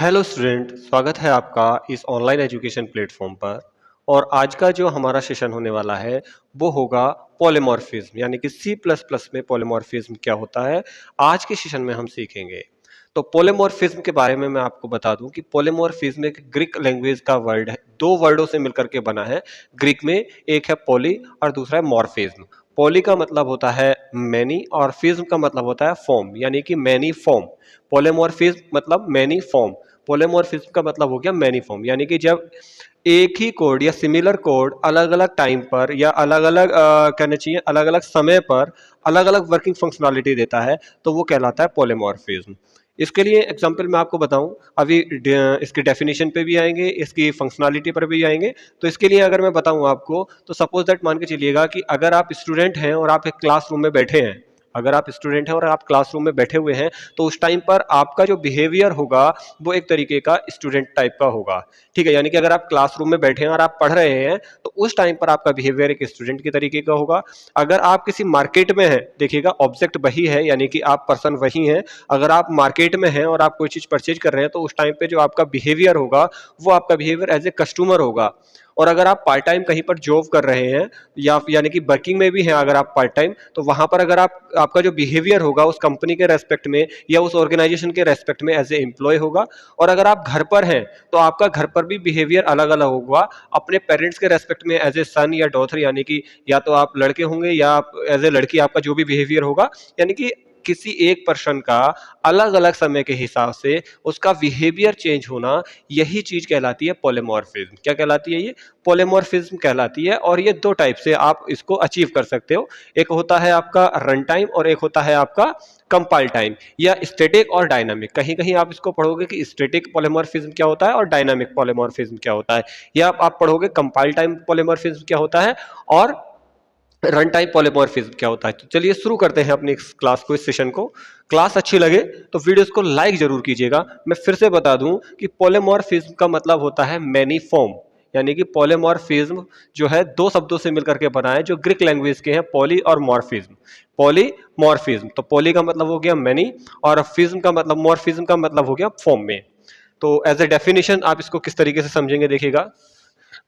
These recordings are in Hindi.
हेलो स्टूडेंट, स्वागत है आपका इस ऑनलाइन एजुकेशन प्लेटफॉर्म पर। और आज का जो हमारा सेशन होने वाला है वो होगा पॉलीमॉर्फिज्म, यानी कि सी प्लस प्लस में पॉलीमॉर्फिज्म क्या होता है आज के सेशन में हम सीखेंगे। तो पॉलीमॉर्फिज्म के बारे में मैं आपको बता दूं कि पॉलीमॉर्फिज्म एक ग्रीक लैंग्वेज का वर्ड है, दो वर्डों से मिलकर के बना है। ग्रीक में एक है पॉली और दूसरा है मॉर्फिज्म। पॉली का मतलब होता है मैनी और फिज्म का मतलब होता है फॉर्म, यानी कि मैनी फॉर्म। पॉलीमॉर्फिज्म मतलब मैनी फॉर्म, पोलेमॉर्फिज्म का मतलब हो गया मैनी फॉर्म, यानी कि जब एक ही कोड या सिमिलर कोड अलग अलग टाइम पर या अलग अलग कहना चाहिए अलग अलग समय पर अलग अलग वर्किंग फंक्शनलिटी देता है तो वो कहलाता है पोलेमॉर्फिज्म। इसके लिए एग्जांपल मैं आपको बताऊं, अभी इसकी डेफिनेशन पे भी आएंगे, इसकी फंक्शनलिटी पर भी आएंगे। तो इसके लिए अगर मैं बताऊं आपको, तो सपोज दैट मान के चलिएगा कि अगर आप स्टूडेंट हैं और आप एक क्लासरूम में बैठे हैं, अगर आप स्टूडेंट हैं और आप क्लासरूम में बैठे हुए हैं, तो उस टाइम पर आपका जो बिहेवियर होगा वो एक तरीके का स्टूडेंट टाइप का होगा। ठीक है, यानी कि अगर आप क्लासरूम में बैठे हैं और आप पढ़ रहे हैं तो उस टाइम पर आपका बिहेवियर एक स्टूडेंट के तरीके का होगा। अगर आप किसी मार्केट में हैं, देखिएगा ऑब्जेक्ट वही है, यानी कि आप पर्सन वही हैं। अगर आप मार्केट में हैं और आप कोई चीज परचेज कर रहे हैं तो उस टाइम पे जो आपका बिहेवियर होगा वो आपका बिहेवियर एज ए कस्टमर होगा। और अगर आप पार्ट टाइम कहीं पर जॉब कर रहे हैं या यानी कि वर्किंग में भी हैं अगर आप पार्ट टाइम, तो वहां पर अगर आपका जो बिहेवियर होगा उस कंपनी के रेस्पेक्ट में या उस ऑर्गेनाइजेशन के रेस्पेक्ट में एज ए एम्प्लॉय होगा। और अगर आप घर पर हैं तो आपका घर पर भी बिहेवियर अलग अलग होगा अपने पेरेंट्स के रेस्पेक्ट में एज ए सन या डॉटर, यानी कि या तो आप लड़के होंगे या आप एज ए लड़की, आपका जो भी बिहेवियर होगा, यानी कि किसी एक पर्सन का अलग अलग समय के हिसाब से उसका बिहेवियर चेंज होना, यही चीज कहलाती है पॉलीमॉर्फिज्म। क्या कहलाती है ये? पॉलीमॉर्फिज्म कहलाती है। और ये दो टाइप से आप इसको अचीव कर सकते हो, एक होता है आपका रन टाइम और एक होता है आपका कंपाइल टाइम, या स्टैटिक और डायनामिक। कहीं कहीं आप इसको पढ़ोगे कि स्टैटिक पॉलीमॉर्फिज्म क्या होता है और डायनामिक पॉलीमॉर्फिज्म क्या होता है, या आप पढ़ोगे कंपाइल टाइम पॉलीमॉर्फिज्म क्या होता है और रन टाइम पॉलीमॉर्फिज्म क्या होता है। तो चलिए शुरू करते हैं अपनी इस क्लास को, इस सेशन को। क्लास अच्छी लगे तो वीडियोस को लाइक जरूर कीजिएगा। मैं फिर से बता दूं कि पॉलीमॉर्फिज्म का मतलब होता है मैनी फॉर्म, यानी कि पॉलीमॉर्फिज्म जो है दो शब्दों से मिलकर के बना है जो ग्रीक लैंग्वेज के हैं, पॉली और मॉर्फिज्म। पॉलीमॉर्फिज्म तो पॉली का मतलब हो गया मैनी और फिज्म का मतलब, मॉर्फिज्म का मतलब हो गया फॉर्म में। तो एज ए डेफिनेशन आप इसको किस तरीके से समझेंगे, देखिएगा।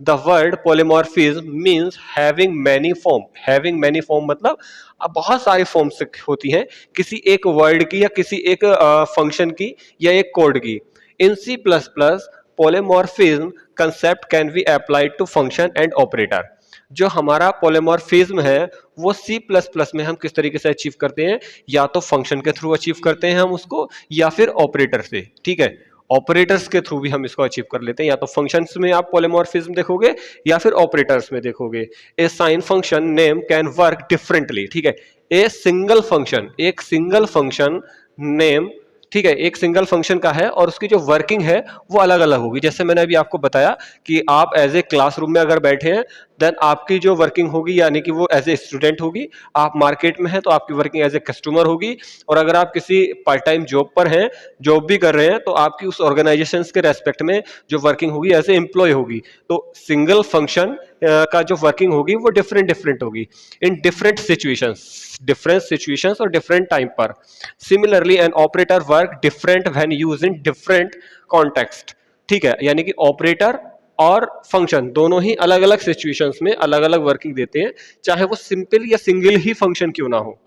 The word polymorphism means having many form। having many form मतलब अब बहुत सारी फॉर्म्स होती हैं किसी एक वर्ड की या किसी एक फंक्शन की या एक कोड की। In C plus plus polymorphism concept can be applied to function and operator. जो हमारा पोलेमॉर्फिज्म है वो सी प्लस प्लस में हम किस तरीके से अचीव करते हैं, या तो फंक्शन के थ्रू अचीव करते हैं हम उसको, या फिर ऑपरेटर से। ठीक है, ऑपरेटर्स के थ्रू भी हम इसको अचीव कर लेते हैं, या तो फंक्शंस में आप पॉलीमॉर्फिज्म देखोगे या फिर ऑपरेटर्स में देखोगे। A sign function name can work differently. ठीक है, ए सिंगल फंक्शन, एक सिंगल फंक्शन नेम, ठीक है, एक सिंगल फंक्शन का है और उसकी जो वर्किंग है वो अलग अलग होगी। जैसे मैंने अभी आपको बताया कि आप एज ए क्लासरूम में अगर बैठे हैं देन आपकी जो वर्किंग होगी यानी कि वो एज ए स्टूडेंट होगी। आप मार्केट में हैं तो आपकी वर्किंग एज ए कस्टमर होगी। और अगर आप किसी पार्ट टाइम जॉब पर हैं, जॉब भी कर रहे हैं, तो आपकी उस ऑर्गेनाइजेशन के रेस्पेक्ट में जो वर्किंग होगी एज ए एम्प्लॉय होगी। तो सिंगल फंक्शन का जो वर्किंग होगी वो डिफरेंट डिफरेंट होगी इन डिफरेंट सिचुएशंस और डिफरेंट टाइम पर। Similarly an operator work different when used in different context. ठीक है, यानी कि ऑपरेटर और फंक्शन दोनों ही अलग अलग सिचुएशंस में अलग अलग वर्किंग देते हैं, चाहे वो सिंपल या सिंगल ही फंक्शन क्यों ना हो।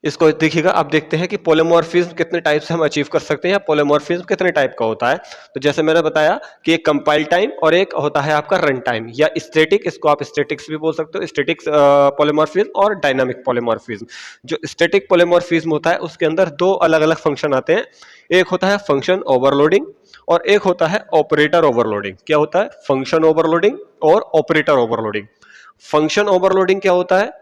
इसको देखिएगा, अब देखते हैं कि पोलीमॉर्फिज्म कितने टाइप से हम अचीव कर सकते हैं, पोलीमॉर्फिज्म कितने टाइप का होता है। तो जैसे मैंने बताया कि एक कंपाइल टाइम और एक होता है आपका रन टाइम या स्टैटिक, इसको आप स्टैटिक्स भी बोल सकते हो, स्टैटिक पोलीमॉर्फिज्म और डायनामिक पोलीमॉर्फिज्म। जो स्टैटिक पोलीमॉर्फिज्म होता है उसके अंदर दो अलग अलग फंक्शन आते हैं, एक होता है फंक्शन ओवरलोडिंग और एक होता है ऑपरेटर ओवरलोडिंग। क्या होता है? फंक्शन ओवरलोडिंग और ऑपरेटर ओवरलोडिंग। फंक्शन ओवरलोडिंग क्या होता है?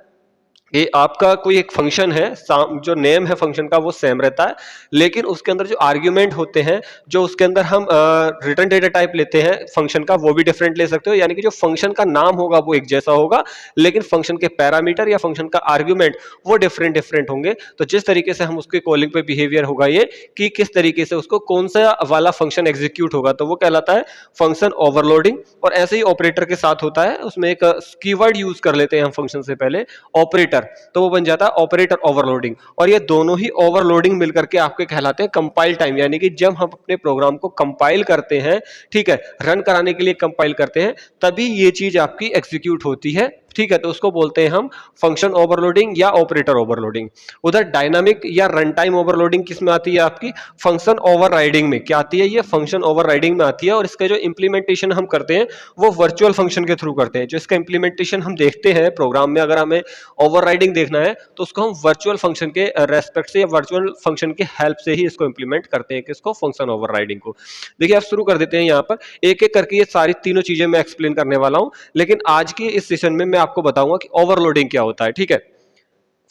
ये आपका कोई एक फंक्शन है, जो नेम है फंक्शन का वो सेम रहता है, लेकिन उसके अंदर जो आर्ग्यूमेंट होते हैं, जो उसके अंदर हम रिटर्न डेटा टाइप लेते हैं फंक्शन का, वो भी डिफरेंट ले सकते हो। यानी कि जो फंक्शन का नाम होगा वो एक जैसा होगा, लेकिन फंक्शन के पैरामीटर या फंक्शन का आर्ग्यूमेंट वो डिफरेंट डिफरेंट होंगे। तो जिस तरीके से हम उसके कॉलिंग पे बिहेवियर होगा ये कि किस तरीके से उसको कौन सा वाला फंक्शन एग्जीक्यूट होगा, तो वो कहलाता है फंक्शन ओवरलोडिंग। और ऐसे ही ऑपरेटर के साथ होता है, उसमें एक कीवर्ड यूज कर लेते हैं हम फंक्शन से पहले, ऑपरेटर। ऑपरेटर, तो वो बन जाता है ऑपरेटर ओवरलोडिंग। और ये दोनों ही ओवरलोडिंग मिलकर के आपके कहलाते हैं कंपाइल टाइम, यानी कि जब हम अपने प्रोग्राम को कंपाइल करते हैं, ठीक है, रन कराने के लिए कंपाइल करते हैं, तभी ये चीज आपकी एग्जीक्यूट होती है, ठीक है। तो उसको बोलते हैं हम फंक्शन ओवरलोडिंग या ऑपरेटर ओवरलोडिंग। उधर डायनामिक या रन टाइम ओवरलोडिंग किस में आती है आपकी? फंक्शन ओवरराइडिंग में। क्या आती है? ये फंक्शन ओवरराइडिंग में आती है। और इसका जो इंप्लीमेंटेशन हम करते हैं वो वर्चुअल फंक्शन के थ्रू करते हैं। जो इसका इंप्लीमेंटेशन हम देखते हैं प्रोग्राम में, अगर हमें ओवरराइडिंग देखना है तो उसको हम वर्चुअल फंक्शन के रेस्पेक्ट से या वर्चुअल फंक्शन की हेल्प से ही इसको इंप्लीमेंट करते हैं, किसको? फंक्शन ओवरराइडिंग को। देखिए आप शुरू कर देते हैं यहाँ पर, एक एक करके ये सारी तीनों चीजें मैं एक्सप्लेन करने वाला हूं। लेकिन आज की इस सेशन में मैं आपको बताऊंगा कि ओवरलोडिंग क्या होता है, ठीक है।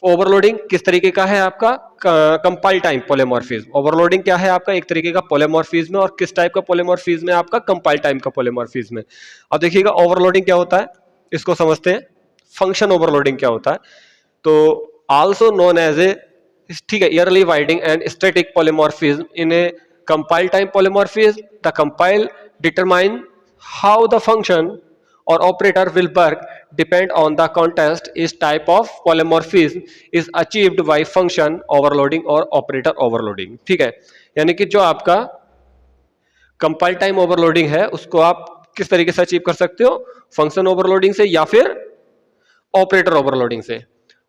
ओवरलोडिंग किस तरीके का है आपका? Compile time polymorphism. ओवरलोडिंग क्या है आपका? एक तरीके का पॉलीमॉर्फिज्म है। और किस टाइप का पॉलीमॉर्फिज्म है आपका? कंपाइल टाइम का पॉलीमॉर्फिज्म है। अब देखिएगा ओवरलोडिंग क्या होता है, इसको समझते हैं। फंक्शन ओवरलोडिंग क्या होता है? तो आल्सो नोन एज ए, ठीक है, early winding and static polymorphism in a compile time polymorphism, the compile determine how the function or operator will work depend on the context. Is type of polymorphism is achieved by function overloading or operator overloading, ठीक है। यानी कि जो आपका कंपाइल टाइम ओवरलोडिंग है उसको आप किस तरीके से अचीव कर सकते हो? फंक्शन ओवरलोडिंग से या फिर ऑपरेटर ओवरलोडिंग से।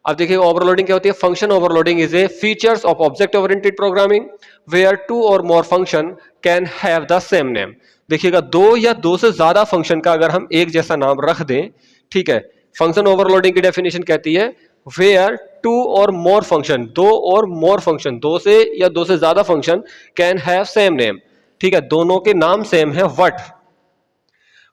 अब देखिए ओवरलोडिंग क्या होती है? Function overloading is a features of object oriented programming where two और more function can have the same name. देखिएगा दो या दो से ज्यादा फंक्शन का अगर हम एक जैसा नाम रख दें, ठीक है, फंक्शन ओवरलोडिंग की डेफिनेशन कहती है वेयर टू और मोर फंक्शन, दो और मोर फंक्शन, दो से या दो से ज्यादा function can have same name, ठीक है, दोनों के नाम सेम है, what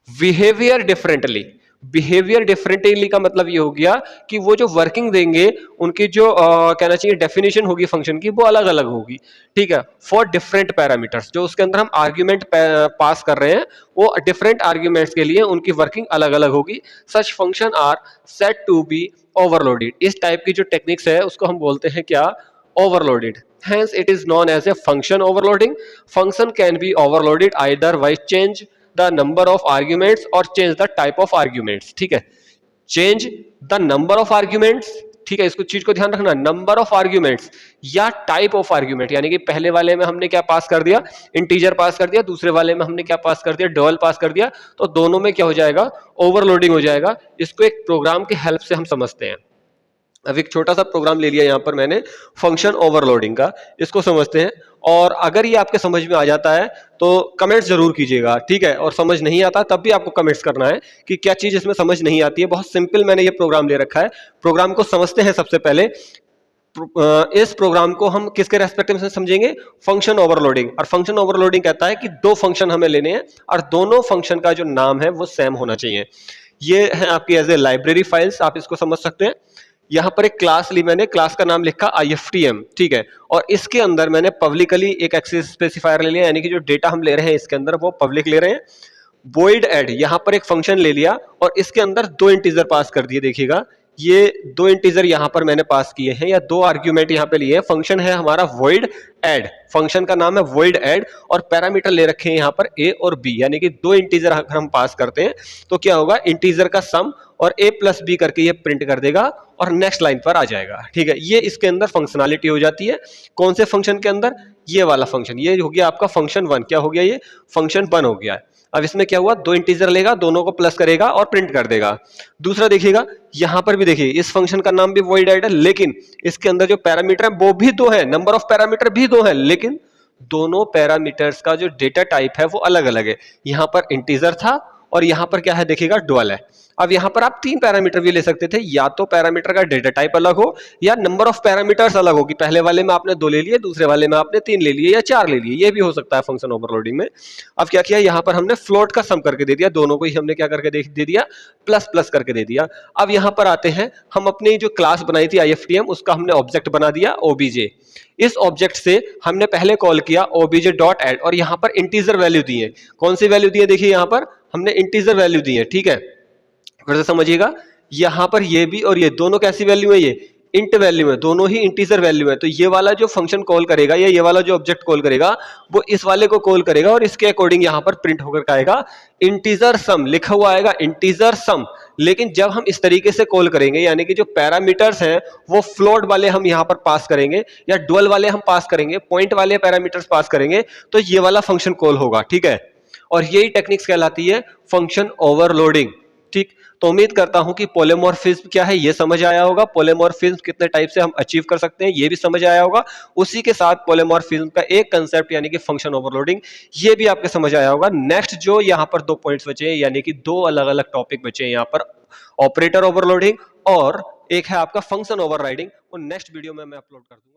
behaviour differently. Behaviour differently का मतलब ये हो गया कि वो जो वर्किंग देंगे उनकी जो कहना चाहिए डेफिनेशन होगी फंक्शन की, वो अलग अलग होगी, ठीक है, फॉर डिफरेंट पैरामीटर्स। जो उसके अंदर हम आर्ग्यूमेंट पास कर रहे हैं वो डिफरेंट आर्ग्यूमेंट्स के लिए उनकी वर्किंग अलग अलग होगी। Such function are set to be overloaded. इस टाइप की जो टेक्निक्स है उसको हम बोलते हैं क्या? Overloaded. Hence it is known as a function overloading. Function can be overloaded either by change the number of arguments or change the type of arguments, ठीक है। change the number of arguments, ठीक है, इसको चीज को ध्यान रखना, नंबर ऑफ आर्ग्यूमेंट्स या टाइप ऑफ आर्ग्यूमेंट। यानी कि पहले वाले में हमने क्या पास कर दिया? इंटीजर पास कर दिया। दूसरे वाले में हमने क्या पास कर दिया? डबल पास कर दिया। तो दोनों में क्या हो जाएगा? ओवरलोडिंग हो जाएगा। इसको एक प्रोग्राम की हेल्प से हम समझते हैं। अब एक छोटा सा प्रोग्राम ले लिया यहां पर मैंने फंक्शन ओवरलोडिंग का, इसको समझते हैं। और अगर ये आपके समझ में आ जाता है तो कमेंट्स जरूर कीजिएगा, ठीक है। और समझ नहीं आता तब भी आपको कमेंट्स करना है कि क्या चीज इसमें समझ नहीं आती है। बहुत सिंपल मैंने ये प्रोग्राम ले रखा है। प्रोग्राम को समझते हैं सबसे पहले। इस प्रोग्राम को हम किसके रेस्पेक्ट में समझेंगे? Function overloading. और फंक्शन ओवरलोडिंग कहता है कि दो फंक्शन हमें लेने हैं और दोनों फंक्शन का जो नाम है वो सेम होना चाहिए। ये है आपकी एज ए लाइब्रेरी फाइल्स, आप इसको समझ सकते हैं। यहां पर एक क्लास ली मैंने, क्लास का नाम लिखा IFTM, ठीक है। और इसके अंदर मैंने पब्लिकली एक एक्सेस स्पेसिफायर ले लिया, यानी कि जो डेटा हम ले रहे हैं इसके अंदर वो पब्लिक ले रहे हैं। वॉइड ऐड, यहां पर एक फंक्शन ले लिया और इसके अंदर दो इंटीजर पास कर दिए। देखिएगा ये दो इंटीजर यहां पर मैंने पास किए हैं या दो आर्ग्यूमेंट यहां पे लिए हैं। फंक्शन है हमारा वॉइड ऐड, फंक्शन का नाम है वॉइड ऐड और पैरामीटर ले रखे हैं यहां पर A और B, यानी कि दो इंटीजर अगर हम पास करते हैं तो क्या होगा? इंटीजर का सम और A प्लस B करके ये प्रिंट कर देगा और नेक्स्ट लाइन पर आ जाएगा, ठीक है। ये इसके अंदर फंक्शनैलिटी हो जाती है। कौन से फंक्शन के अंदर? ये वाला फंक्शन। ये हो गया आपका फंक्शन 1। क्या हो गया? ये फंक्शन 1 हो गया है। अब इसमें क्या हुआ? दो इंटीजर लेगा, दोनों को प्लस करेगा और प्रिंट कर देगा। दूसरा देखिएगा यहां पर भी देखिए इस फंक्शन का नाम भी वॉइड ऐड है, लेकिन इसके अंदर जो पैरामीटर है वो भी दो है, नंबर ऑफ पैरामीटर भी दो है, लेकिन दोनों पैरामीटर्स का जो डेटा टाइप है वो अलग अलग है। यहां पर इंटीजर था और यहां पर क्या है? देखिएगा डुअल है। अब यहां पर आप तीन पैरामीटर भी ले सकते थे, या तो पैरामीटर का डेटा टाइप अलग हो या नंबर ऑफ पैरामीटर्स अलग हो, कि पहले वाले में आपने दो ले लिए, दूसरे वाले में आपने तीन ले लिए या चार ले लिए, ये भी हो सकता है फंक्शन ओवरलोडिंग में। अब क्या किया? यहां पर हमने फ्लोट का सम करके दे दिया, दोनों को ही हमने क्या करके दे दिया? प्लस प्लस करके दे दिया। अब यहां पर आते हैं, हम अपनी जो क्लास बनाई थी IFTM उसका हमने ऑब्जेक्ट बना दिया OBJ। इस ऑब्जेक्ट से हमने पहले कॉल किया obj.add और यहां पर इंटीजर वैल्यू दी है। कौन सी वैल्यू दी है? देखिए यहां पर हमने इंटीजर वैल्यू दी है, ठीक है। फिर से समझिएगा, यहां पर ये भी और ये दोनों कैसी वैल्यू है? ये इंट वैल्यू है, दोनों ही इंटीजर वैल्यू है, तो ये वाला जो फंक्शन कॉल करेगा या ये वाला जो ऑब्जेक्ट कॉल करेगा वो इस वाले को कॉल करेगा और इसके अकॉर्डिंग यहां पर प्रिंट होकर आएगा इंटीजर सम, लिखा हुआ आएगा इंटीजर सम। लेकिन जब हम इस तरीके से कॉल करेंगे यानी कि जो पैरामीटर्स हैं वो फ्लोट वाले हम यहां पर पास करेंगे या डुअल वाले हम पास करेंगे, पॉइंट वाले पैरामीटर्स पास करेंगे, तो ये वाला फंक्शन कॉल होगा, ठीक है। और यही टेक्निक्स कहलाती है फंक्शन ओवरलोडिंग, ठीक। तो उम्मीद करता हूं कि पॉलीमॉर्फिज्म क्या है ये समझ आया होगा, पॉलीमॉर्फिज्म कितने टाइप से हम अचीव कर सकते हैं ये भी समझ आया होगा, उसी के साथ पॉलीमॉर्फिज्म का एक कंसेप्ट यानी कि फंक्शन ओवरलोडिंग ये भी आपके समझ आया होगा। नेक्स्ट जो यहां पर 2 पॉइंट्स बचे हैं यानी कि 2 अलग अलग टॉपिक बचे हैं यहां पर, ऑपरेटर ओवरलोडिंग और एक है आपका फंक्शन ओवरराइडिंग, वो नेक्स्ट वीडियो में मैं अपलोड कर दूंगा।